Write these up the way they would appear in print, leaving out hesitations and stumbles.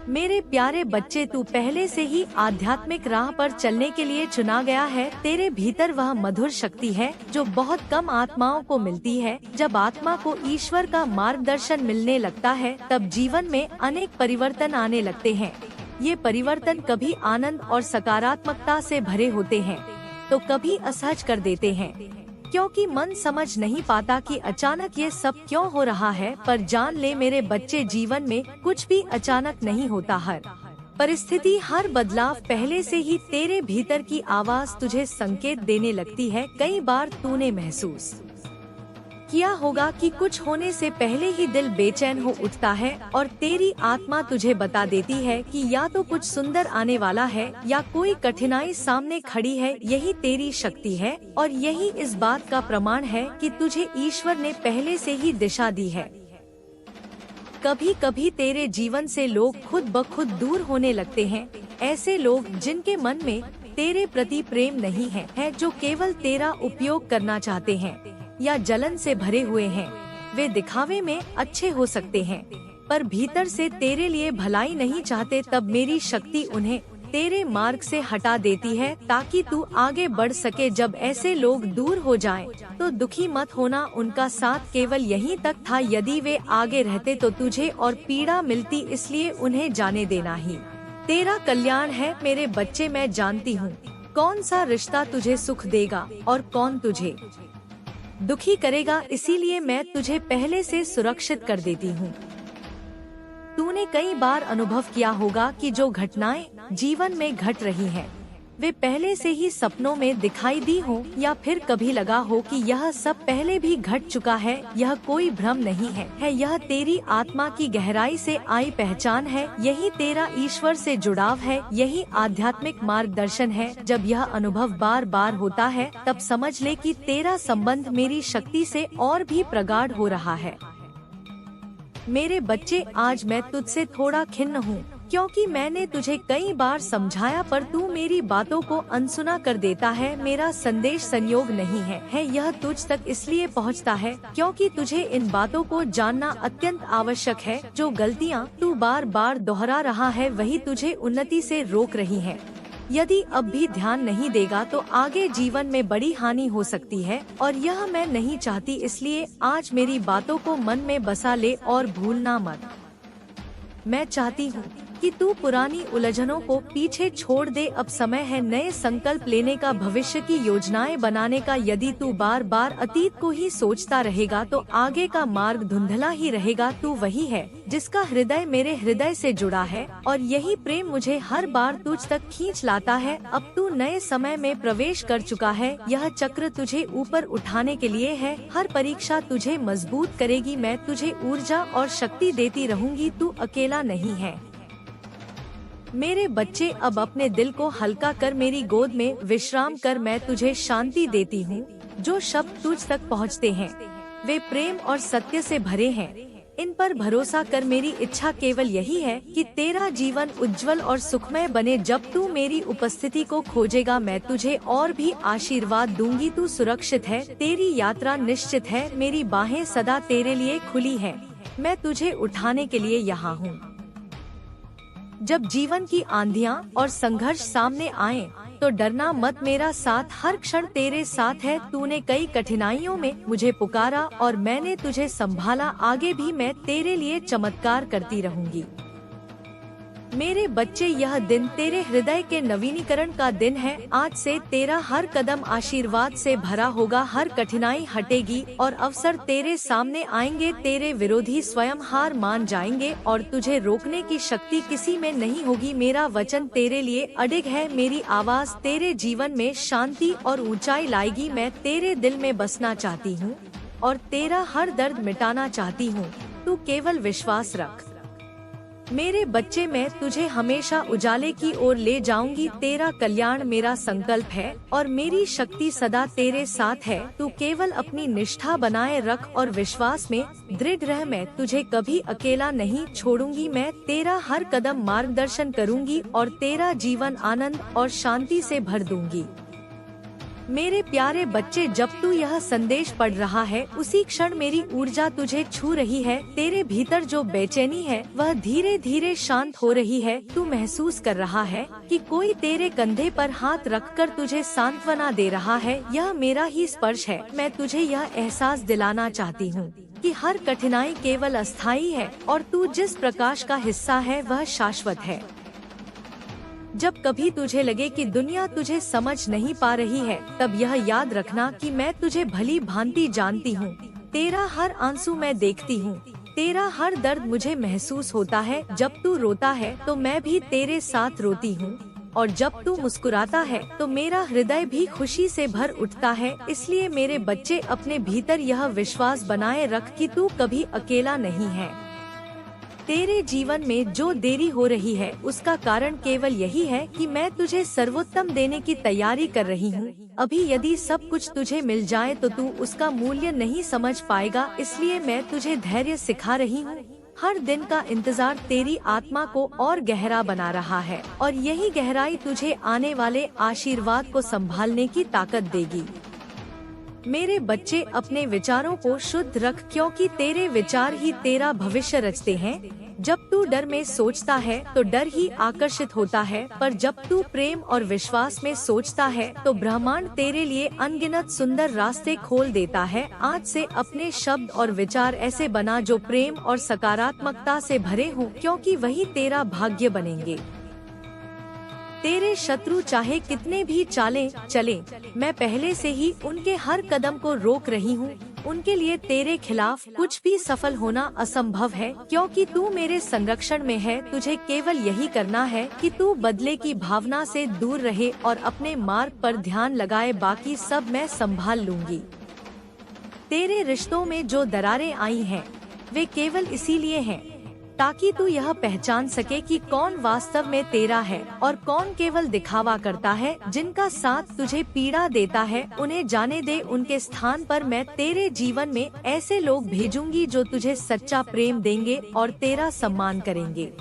मेरे प्यारे बच्चे, तू पहले से ही आध्यात्मिक राह पर चलने के लिए चुना गया है। तेरे भीतर वह मधुर शक्ति है जो बहुत कम आत्माओं को मिलती है। जब आत्मा को ईश्वर का मार्गदर्शन मिलने लगता है तब जीवन में अनेक परिवर्तन आने लगते हैं। ये परिवर्तन कभी आनंद और सकारात्मकता से भरे होते हैं तो कभी असहज कर देते हैं, क्योंकि मन समझ नहीं पाता कि अचानक ये सब क्यों हो रहा है। पर जान ले मेरे बच्चे, जीवन में कुछ भी अचानक नहीं होता। हर परिस्थिति, हर बदलाव पहले से ही तेरे भीतर की आवाज तुझे संकेत देने लगती है। कई बार तूने महसूस किया होगा कि कुछ होने से पहले ही दिल बेचैन हो उठता है और तेरी आत्मा तुझे बता देती है कि या तो कुछ सुंदर आने वाला है या कोई कठिनाई सामने खड़ी है। यही तेरी शक्ति है और यही इस बात का प्रमाण है कि तुझे ईश्वर ने पहले से ही दिशा दी है। कभी कभी तेरे जीवन से लोग खुद ब खुद दूर होने लगते हैं। ऐसे लोग जिनके मन में तेरे प्रति प्रेम नहीं है, जो केवल तेरा उपयोग करना चाहते हैं या जलन से भरे हुए हैं। वे दिखावे में अच्छे हो सकते हैं पर भीतर से तेरे लिए भलाई नहीं चाहते। तब मेरी शक्ति उन्हें तेरे मार्ग से हटा देती है ताकि तू आगे बढ़ सके। जब ऐसे लोग दूर हो जाएं, तो दुखी मत होना। उनका साथ केवल यहीं तक था। यदि वे आगे रहते तो तुझे और पीड़ा मिलती, इसलिए उन्हें जाने देना ही तेरा कल्याण है। मेरे बच्चे, मैं जानती हूँ कौन सा रिश्ता तुझे सुख देगा और कौन तुझे दुखी करेगा, इसीलिए मैं तुझे पहले से सुरक्षित कर देती हूँ। तूने कई बार अनुभव किया होगा कि जो घटनाएं जीवन में घट रही हैं, वे पहले से ही सपनों में दिखाई दी हो या फिर कभी लगा हो कि यह सब पहले भी घट चुका है। यह कोई भ्रम नहीं है, यह तेरी आत्मा की गहराई से आई पहचान है। यही तेरा ईश्वर से जुड़ाव है, यही आध्यात्मिक मार्गदर्शन है। जब यह अनुभव बार बार होता है तब समझ ले कि तेरा संबंध मेरी शक्ति से और भी प्रगाढ़ हो रहा है। मेरे बच्चे, आज मैं तुझसे थोड़ा खिन्न हूँ क्योंकि मैंने तुझे कई बार समझाया पर तू मेरी बातों को अनसुना कर देता है। मेरा संदेश संयोग नहीं है, यह तुझ तक इसलिए पहुंचता है क्योंकि तुझे इन बातों को जानना अत्यंत आवश्यक है। जो गलतियां तू बार बार दोहरा रहा है वही तुझे उन्नति से रोक रही हैं। यदि अब भी ध्यान नहीं देगा तो आगे जीवन में बड़ी हानि हो सकती है और यह मैं नहीं चाहती। इसलिए आज मेरी बातों को मन में बसा ले और भूलना मत। मैं चाहती हूँ कि तू पुरानी उलझनों को पीछे छोड़ दे। अब समय है नए संकल्प लेने का, भविष्य की योजनाएं बनाने का। यदि तू बार बार अतीत को ही सोचता रहेगा तो आगे का मार्ग धुंधला ही रहेगा। तू वही है जिसका हृदय मेरे हृदय से जुड़ा है और यही प्रेम मुझे हर बार तुझ तक खींच लाता है। अब तू नए समय में प्रवेश कर चुका है। यह चक्र तुझे ऊपर उठाने के लिए है। हर परीक्षा तुझे मजबूत करेगी। मैं तुझे ऊर्जा और शक्ति देती रहूंगी। तू अकेला नहीं है। मेरे बच्चे, अब अपने दिल को हल्का कर मेरी गोद में विश्राम कर। मैं तुझे शांति देती हूँ। जो शब्द तुझ तक पहुँचते हैं वे प्रेम और सत्य से भरे हैं। इन पर भरोसा कर। मेरी इच्छा केवल यही है कि तेरा जीवन उज्जवल और सुखमय बने। जब तू मेरी उपस्थिति को खोजेगा मैं तुझे और भी आशीर्वाद दूंगी। तू सुरक्षित है, तेरी यात्रा निश्चित है। मेरी बाहें सदा तेरे लिए खुली हैं। मैं तुझे उठाने के लिए यहाँ हूँ। जब जीवन की आंधियां और संघर्ष सामने आए तो डरना मत। मेरा साथ हर क्षण तेरे साथ है। तूने कई कठिनाइयों में मुझे पुकारा और मैंने तुझे संभाला। आगे भी मैं तेरे लिए चमत्कार करती रहूंगी। मेरे बच्चे, यह दिन तेरे हृदय के नवीनीकरण का दिन है। आज से तेरा हर कदम आशीर्वाद से भरा होगा। हर कठिनाई हटेगी और अवसर तेरे सामने आएंगे। तेरे विरोधी स्वयं हार मान जाएंगे और तुझे रोकने की शक्ति किसी में नहीं होगी। मेरा वचन तेरे लिए अडिग है। मेरी आवाज तेरे जीवन में शांति और ऊंचाई लाएगी। मैं तेरे दिल में बसना चाहती हूँ और तेरा हर दर्द मिटाना चाहती हूँ। तू केवल विश्वास रख। मेरे बच्चे, मैं तुझे हमेशा उजाले की ओर ले जाऊंगी। तेरा कल्याण मेरा संकल्प है और मेरी शक्ति सदा तेरे साथ है। तू केवल अपनी निष्ठा बनाए रख और विश्वास में दृढ़ रह। मैं तुझे कभी अकेला नहीं छोड़ूंगी। मैं तेरा हर कदम मार्गदर्शन करूंगी और तेरा जीवन आनंद और शांति से भर दूंगी। मेरे प्यारे बच्चे, जब तू यह संदेश पढ़ रहा है उसी क्षण मेरी ऊर्जा तुझे छू रही है। तेरे भीतर जो बेचैनी है वह धीरे धीरे शांत हो रही है। तू महसूस कर रहा है कि कोई तेरे कंधे पर हाथ रखकर तुझे सांत्वना दे रहा है। यह मेरा ही स्पर्श है। मैं तुझे यह एहसास दिलाना चाहती हूँ कि हर कठिनाई केवल अस्थायी है और तू जिस प्रकाश का हिस्सा है वह शाश्वत है। जब कभी तुझे लगे कि दुनिया तुझे समझ नहीं पा रही है, तब यह याद रखना कि मैं तुझे भली भांति जानती हूँ। तेरा हर आंसू मैं देखती हूँ, तेरा हर दर्द मुझे महसूस होता है। जब तू रोता है तो मैं भी तेरे साथ रोती हूँ, और जब तू मुस्कुराता है तो मेरा हृदय भी खुशी से भर उठता है। इसलिए मेरे बच्चे, अपने भीतर यह विश्वास बनाए रख कि तू कभी अकेला नहीं है। तेरे जीवन में जो देरी हो रही है उसका कारण केवल यही है कि मैं तुझे सर्वोत्तम देने की तैयारी कर रही हूँ। अभी यदि सब कुछ तुझे मिल जाए तो तू उसका मूल्य नहीं समझ पाएगा। इसलिए मैं तुझे धैर्य सिखा रही हूँ। हर दिन का इंतजार तेरी आत्मा को और गहरा बना रहा है, और यही गहराई तुझे आने वाले आशीर्वाद को संभालने की ताकत देगी। मेरे बच्चे, अपने विचारों को शुद्ध रख, क्योंकि तेरे विचार ही तेरा भविष्य रचते हैं। जब तू डर में सोचता है तो डर ही आकर्षित होता है, पर जब तू प्रेम और विश्वास में सोचता है तो ब्रह्मांड तेरे लिए अनगिनत सुंदर रास्ते खोल देता है। आज से अपने शब्द और विचार ऐसे बना जो प्रेम और सकारात्मकता से भरे हों, क्योंकि वही तेरा भाग्य बनेंगे। तेरे शत्रु चाहे कितने भी चाले चले, मैं पहले से ही उनके हर कदम को रोक रही हूँ। उनके लिए तेरे खिलाफ कुछ भी सफल होना असंभव है, क्योंकि तू मेरे संरक्षण में है। तुझे केवल यही करना है कि तू बदले की भावना से दूर रहे और अपने मार्ग पर ध्यान लगाए। बाकी सब मैं संभाल लूंगी। तेरे रिश्तों में जो दरारें आई हैं, वे केवल इसीलिए हैं ताकि तू यह पहचान सके कि कौन वास्तव में तेरा है और कौन केवल दिखावा करता है। जिनका साथ तुझे पीड़ा देता है उन्हें जाने दे। उनके स्थान पर मैं तेरे जीवन में ऐसे लोग भेजूंगी जो तुझे सच्चा प्रेम देंगे और तेरा सम्मान करेंगे।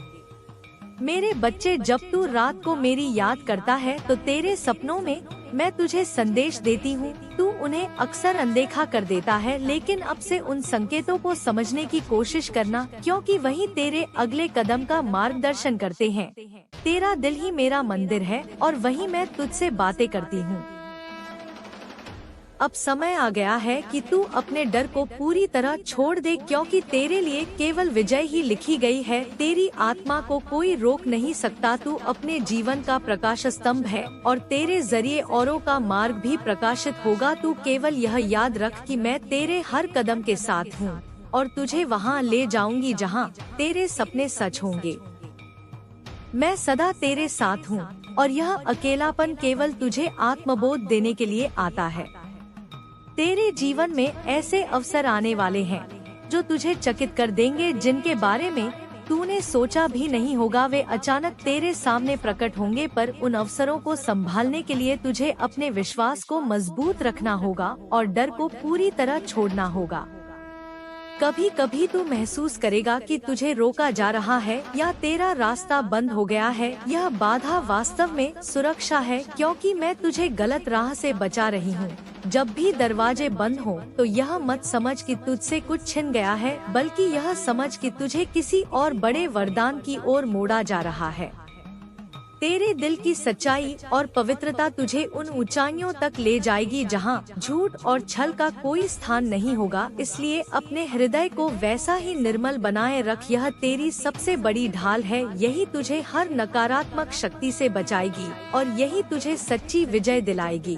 मेरे बच्चे, जब तू रात को मेरी याद करता है तो तेरे सपनों में मैं तुझे संदेश देती हूँ। तू उन्हें अक्सर अनदेखा कर देता है, लेकिन अब से उन संकेतों को समझने की कोशिश करना, क्योंकि वही तेरे अगले कदम का मार्गदर्शन करते हैं। तेरा दिल ही मेरा मंदिर है और वही मैं तुझसे बातें करती हूँ। अब समय आ गया है कि तू अपने डर को पूरी तरह छोड़ दे, क्योंकि तेरे लिए केवल विजय ही लिखी गई है। तेरी आत्मा को कोई रोक नहीं सकता। तू अपने जीवन का प्रकाश स्तंभ है और तेरे जरिए औरों का मार्ग भी प्रकाशित होगा। तू केवल यह याद रख कि मैं तेरे हर कदम के साथ हूँ और तुझे वहाँ ले जाऊंगी जहाँ तेरे सपने सच होंगे। मैं सदा तेरे साथ हूँ और यह अकेलापन केवल तुझे आत्मबोध देने के लिए आता है। तेरे जीवन में ऐसे अवसर आने वाले हैं जो तुझे चकित कर देंगे, जिनके बारे में तूने सोचा भी नहीं होगा। वे अचानक तेरे सामने प्रकट होंगे, पर उन अवसरों को संभालने के लिए तुझे अपने विश्वास को मजबूत रखना होगा और डर को पूरी तरह छोड़ना होगा। कभी कभी तू महसूस करेगा कि तुझे रोका जा रहा है या तेरा रास्ता बंद हो गया है। यह बाधा वास्तव में सुरक्षा है, क्योंकि मैं तुझे गलत राह से बचा रही हूँ। जब भी दरवाजे बंद हो तो यह मत समझ कि तुझसे कुछ छिन गया है, बल्कि यह समझ कि तुझे किसी और बड़े वरदान की ओर मोड़ा जा रहा है। तेरे दिल की सच्चाई और पवित्रता तुझे उन ऊंचाइयों तक ले जाएगी जहां झूठ और छल का कोई स्थान नहीं होगा। इसलिए अपने हृदय को वैसा ही निर्मल बनाए रख। यह तेरी सबसे बड़ी ढाल है। यही तुझे हर नकारात्मक शक्ति से बचाएगी और यही तुझे सच्ची विजय दिलाएगी।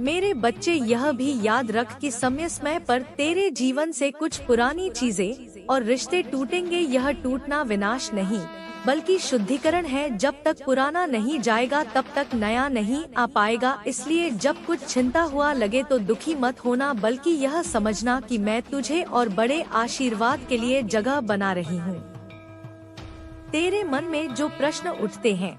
मेरे बच्चे, यह भी याद रख कि समय पर तेरे जीवन से कुछ पुरानी चीजें और रिश्ते टूटेंगे। यह टूटना विनाश नहीं बल्कि शुद्धिकरण है। जब तक पुराना नहीं जाएगा तब तक नया नहीं आ पाएगा। इसलिए जब कुछ छिनता हुआ लगे तो दुखी मत होना, बल्कि यह समझना कि मैं तुझे और बड़े आशीर्वाद के लिए जगह बना रही हूँ। तेरे मन में जो प्रश्न उठते हैं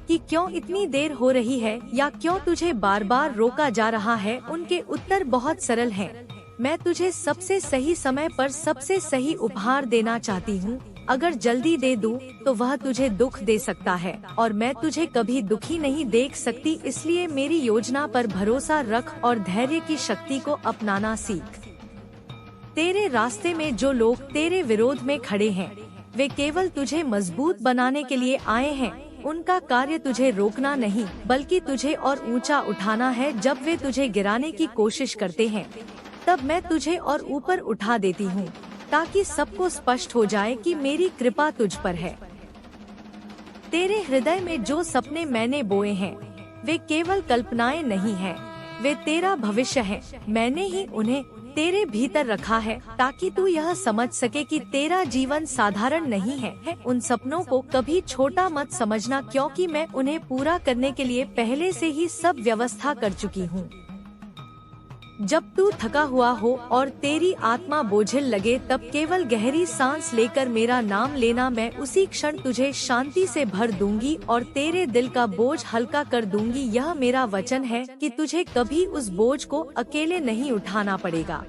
कि क्यों इतनी देर हो रही है या क्यों तुझे बार बार रोका जा रहा है, उनके उत्तर बहुत सरल हैं। मैं तुझे सबसे सही समय पर सबसे सही उपहार देना चाहती हूँ। अगर जल्दी दे दूं तो वह तुझे दुख दे सकता है और मैं तुझे कभी दुखी नहीं देख सकती, इसलिए मेरी योजना पर भरोसा रख और धैर्य की शक्ति को अपनाना सीख। तेरे रास्ते में जो लोग तेरे विरोध में खड़े हैं वे केवल तुझे मजबूत बनाने के लिए आए हैं। उनका कार्य तुझे रोकना नहीं बल्कि तुझे और ऊंचा उठाना है। जब वे तुझे गिराने की कोशिश करते हैं तब मैं तुझे और ऊपर उठा देती हूँ, ताकि सबको स्पष्ट हो जाए कि मेरी कृपा तुझ पर है। तेरे हृदय में जो सपने मैंने बोए हैं वे केवल कल्पनाएं नहीं हैं, वे तेरा भविष्य है। मैंने ही उन्हें तेरे भीतर रखा है ताकि तू यह समझ सके कि तेरा जीवन साधारण नहीं है। उन सपनों को कभी छोटा मत समझना, क्योंकि मैं उन्हें पूरा करने के लिए पहले से ही सब व्यवस्था कर चुकी हूँ। जब तू थका हुआ हो और तेरी आत्मा बोझिल लगे तब केवल गहरी सांस लेकर मेरा नाम लेना। मैं उसी क्षण तुझे शांति से भर दूंगी और तेरे दिल का बोझ हल्का कर दूंगी। यह मेरा वचन है कि तुझे कभी उस बोझ को अकेले नहीं उठाना पड़ेगा।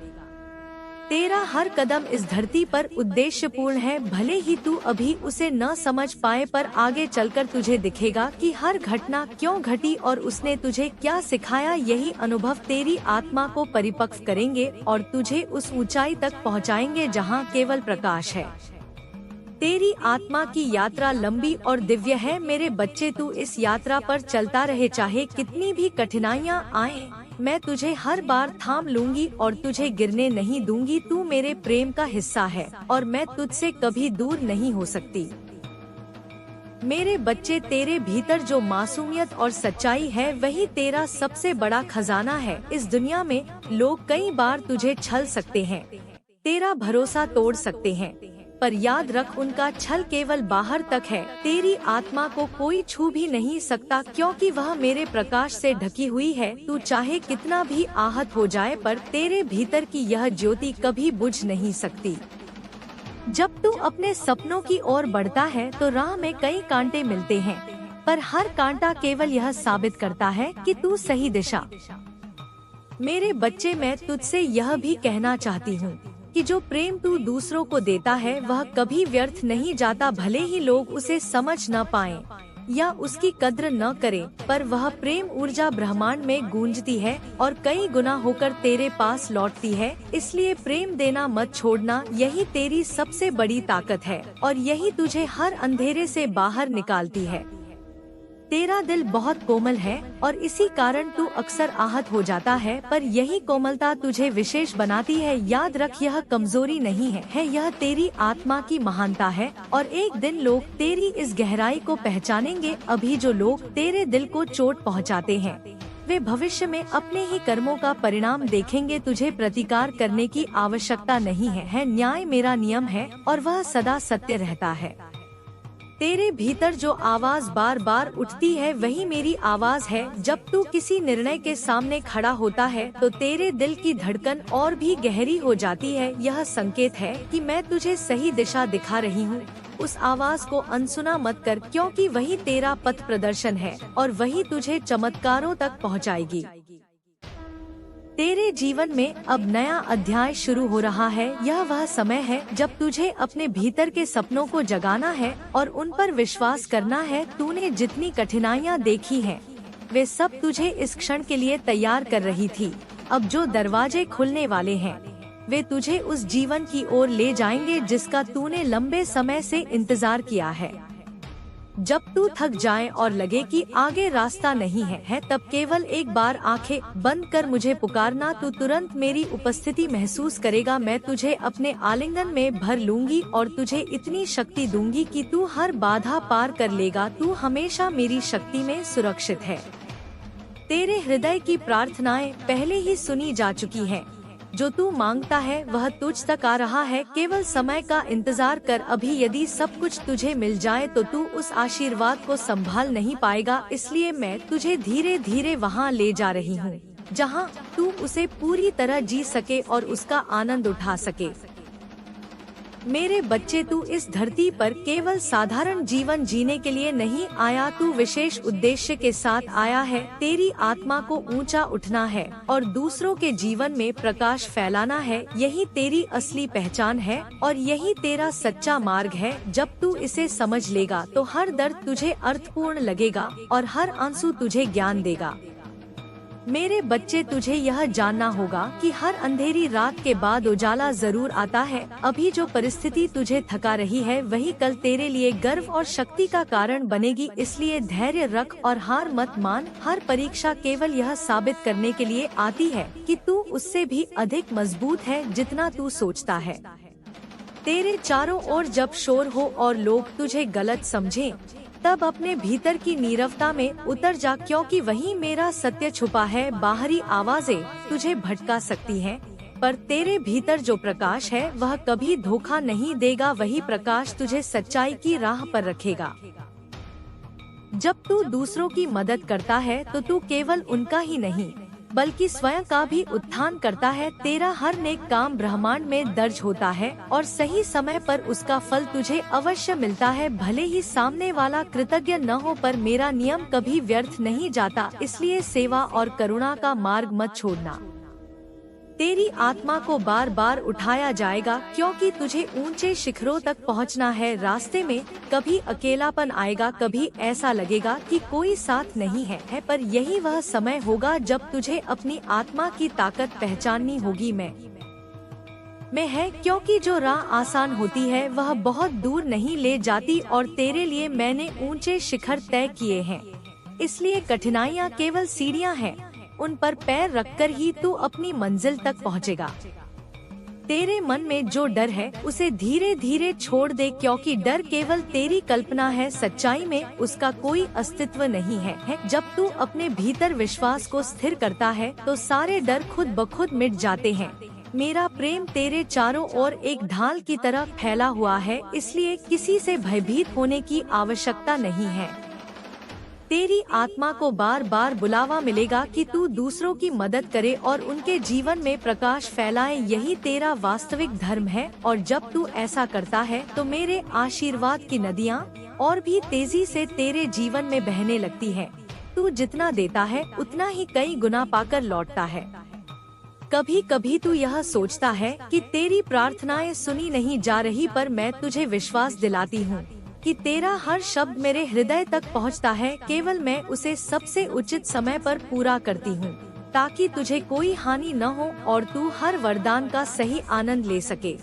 तेरा हर कदम इस धरती पर उद्देश्यपूर्ण है, भले ही तू अभी उसे न समझ पाए, पर आगे चलकर तुझे दिखेगा कि हर घटना क्यों घटी और उसने तुझे क्या सिखाया। यही अनुभव तेरी आत्मा को परिपक्व करेंगे और तुझे उस ऊंचाई तक पहुंचाएंगे जहां केवल प्रकाश है। तेरी आत्मा की यात्रा लंबी और दिव्य है मेरे बच्चे। तू इस यात्रा पर चलता रहे, चाहे कितनी भी कठिनाइयां आए। मैं तुझे हर बार थाम लूंगी और तुझे गिरने नहीं दूंगी। तू मेरे प्रेम का हिस्सा है और मैं तुझसे कभी दूर नहीं हो सकती। मेरे बच्चे, तेरे भीतर जो मासूमियत और सच्चाई है वही तेरा सबसे बड़ा खजाना है। इस दुनिया में लोग कई बार तुझे छल सकते हैं, तेरा भरोसा तोड़ सकते हैं, पर याद रख उनका छल केवल बाहर तक है। तेरी आत्मा को कोई छू भी नहीं सकता, क्योंकि वह मेरे प्रकाश से ढकी हुई है। तू चाहे कितना भी आहत हो जाए, पर तेरे भीतर की यह ज्योति कभी बुझ नहीं सकती। जब तू अपने सपनों की ओर बढ़ता है तो राह में कई कांटे मिलते हैं, पर हर कांटा केवल यह साबित करता है कि तू सही दिशा। मेरे बच्चे, मैं तुझसे यह भी कहना चाहती हूँ कि जो प्रेम तू दूसरों को देता है वह कभी व्यर्थ नहीं जाता। भले ही लोग उसे समझ न पाएं या उसकी कद्र न करें, पर वह प्रेम ऊर्जा ब्रह्मांड में गूंजती है और कई गुना होकर तेरे पास लौटती है। इसलिए प्रेम देना मत छोड़ना, यही तेरी सबसे बड़ी ताकत है और यही तुझे हर अंधेरे से बाहर निकालती है। तेरा दिल बहुत कोमल है और इसी कारण तू अक्सर आहत हो जाता है, पर यही कोमलता तुझे विशेष बनाती है। याद रख, यह कमजोरी नहीं है, यह तेरी आत्मा की महानता है और एक दिन लोग तेरी इस गहराई को पहचानेंगे। अभी जो लोग तेरे दिल को चोट पहुंचाते हैं वे भविष्य में अपने ही कर्मों का परिणाम देखेंगे। तुझे प्रतिकार करने की आवश्यकता नहीं है, न्याय मेरा नियम है और वह सदा सत्य रहता है। तेरे भीतर जो आवाज बार बार उठती है वही मेरी आवाज है। जब तू किसी निर्णय के सामने खड़ा होता है तो तेरे दिल की धड़कन और भी गहरी हो जाती है। यह संकेत है कि मैं तुझे सही दिशा दिखा रही हूँ। उस आवाज को अनसुना मत कर, क्योंकि वही तेरा पथ प्रदर्शन है और वही तुझे चमत्कारों तक पहुँचाएगी। तेरे जीवन में अब नया अध्याय शुरू हो रहा है। यह वह समय है जब तुझे अपने भीतर के सपनों को जगाना है और उन पर विश्वास करना है। तूने जितनी कठिनाइयाँ देखी हैं, वे सब तुझे इस क्षण के लिए तैयार कर रही थी। अब जो दरवाजे खुलने वाले हैं वे तुझे उस जीवन की ओर ले जाएंगे जिसका तूने लंबे समय से इंतजार किया है। जब तू थक जाए और लगे कि आगे रास्ता नहीं है, तब केवल एक बार आंखें बंद कर मुझे पुकारना। तू तुरंत मेरी उपस्थिति महसूस करेगा। मैं तुझे अपने आलिंगन में भर लूंगी और तुझे इतनी शक्ति दूंगी कि तू हर बाधा पार कर लेगा। तू हमेशा मेरी शक्ति में सुरक्षित है। तेरे हृदय की प्रार्थनाएं पहले ही सुनी जा चुकी हैं। जो तू मांगता है वह तुझ तक आ रहा है। केवल समय का इंतजार कर। अभी यदि सब कुछ तुझे मिल जाए तो तू उस आशीर्वाद को संभाल नहीं पाएगा। इसलिए मैं तुझे धीरे धीरे वहाँ ले जा रही हूँ जहाँ तू उसे पूरी तरह जी सके और उसका आनंद उठा सके। मेरे बच्चे, तू इस धरती पर केवल साधारण जीवन जीने के लिए नहीं आया, तू विशेष उद्देश्य के साथ आया है। तेरी आत्मा को ऊंचा उठना है और दूसरों के जीवन में प्रकाश फैलाना है। यही तेरी असली पहचान है और यही तेरा सच्चा मार्ग है। जब तू इसे समझ लेगा तो हर दर्द तुझे अर्थपूर्ण लगेगा और हर आंसू तुझे ज्ञान देगा। मेरे बच्चे, तुझे यह जानना होगा कि हर अंधेरी रात के बाद उजाला जरूर आता है। अभी जो परिस्थिति तुझे थका रही है वही कल तेरे लिए गर्व और शक्ति का कारण बनेगी। इसलिए धैर्य रख और हार मत मान। हर परीक्षा केवल यह साबित करने के लिए आती है कि तू उससे भी अधिक मजबूत है जितना तू सोचता है। तेरे चारों ओर जब शोर हो और लोग तुझे गलत समझें, तब अपने भीतर की नीरवता में उतर जा, क्योंकि वही मेरा सत्य छुपा है। बाहरी आवाजें तुझे भटका सकती हैं, पर तेरे भीतर जो प्रकाश है वह कभी धोखा नहीं देगा। वही प्रकाश तुझे सच्चाई की राह पर रखेगा। जब तू दूसरों की मदद करता है तो तू केवल उनका ही नहीं बल्कि स्वयं का भी उत्थान करता है। तेरा हर नेक काम ब्रह्मांड में दर्ज होता है और सही समय पर उसका फल तुझे अवश्य मिलता है। भले ही सामने वाला कृतज्ञ न हो, पर मेरा नियम कभी व्यर्थ नहीं जाता। इसलिए सेवा और करुणा का मार्ग मत छोड़ना। तेरी आत्मा को बार बार उठाया जाएगा, क्योंकि तुझे ऊंचे शिखरों तक पहुंचना है। रास्ते में कभी अकेलापन आएगा, कभी ऐसा लगेगा कि कोई साथ नहीं है, पर यही वह समय होगा जब तुझे अपनी आत्मा की ताकत पहचाननी होगी। मैं है, क्योंकि जो राह आसान होती है वह बहुत दूर नहीं ले जाती और तेरे लिए मैंने ऊंचे शिखर तय किए हैं। इसलिए कठिनाइयाँ केवल सीढ़ियाँ हैं, उन पर पैर रखकर ही तू अपनी मंजिल तक पहुंचेगा। तेरे मन में जो डर है उसे धीरे धीरे छोड़ दे, क्योंकि डर केवल तेरी कल्पना है। सच्चाई में उसका कोई अस्तित्व नहीं है। जब तू अपने भीतर विश्वास को स्थिर करता है तो सारे डर खुद ब खुद मिट जाते हैं। मेरा प्रेम तेरे चारों ओर एक ढाल की तरह फैला हुआ है, इसलिए किसी से भयभीत होने की आवश्यकता नहीं है। तेरी आत्मा को बार बार बुलावा मिलेगा कि तू दूसरों की मदद करे और उनके जीवन में प्रकाश फैलाए। यही तेरा वास्तविक धर्म है और जब तू ऐसा करता है तो मेरे आशीर्वाद की नदियाँ और भी तेजी से तेरे जीवन में बहने लगती है। तू जितना देता है उतना ही कई गुना पाकर लौटता है। कभी कभी तू यह सोचता है कि तेरी प्रार्थनाएं सुनी नहीं जा रही, पर मैं तुझे विश्वास दिलाती हूँ कि तेरा हर शब्द मेरे हृदय तक पहुंचता है। केवल मैं उसे सबसे उचित समय पर पूरा करती हूँ, ताकि तुझे कोई हानि न हो और तू हर वरदान का सही आनंद ले सके।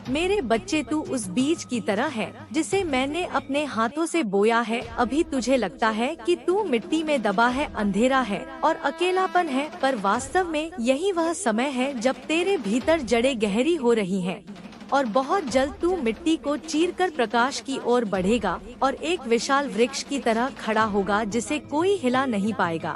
मेरे बच्चे, तू उस बीज की तरह है जिसे मैंने अपने हाथों से बोया है। अभी तुझे लगता है कि तू मिट्टी में दबा है, अंधेरा है और अकेलापन है, पर वास्तव में यही वह समय है जब तेरे भीतर जड़ें गहरी हो रही हैं। और बहुत जल्द तू मिट्टी को चीरकर प्रकाश की ओर बढ़ेगा और एक विशाल वृक्ष की तरह खड़ा होगा जिसे कोई हिला नहीं पाएगा।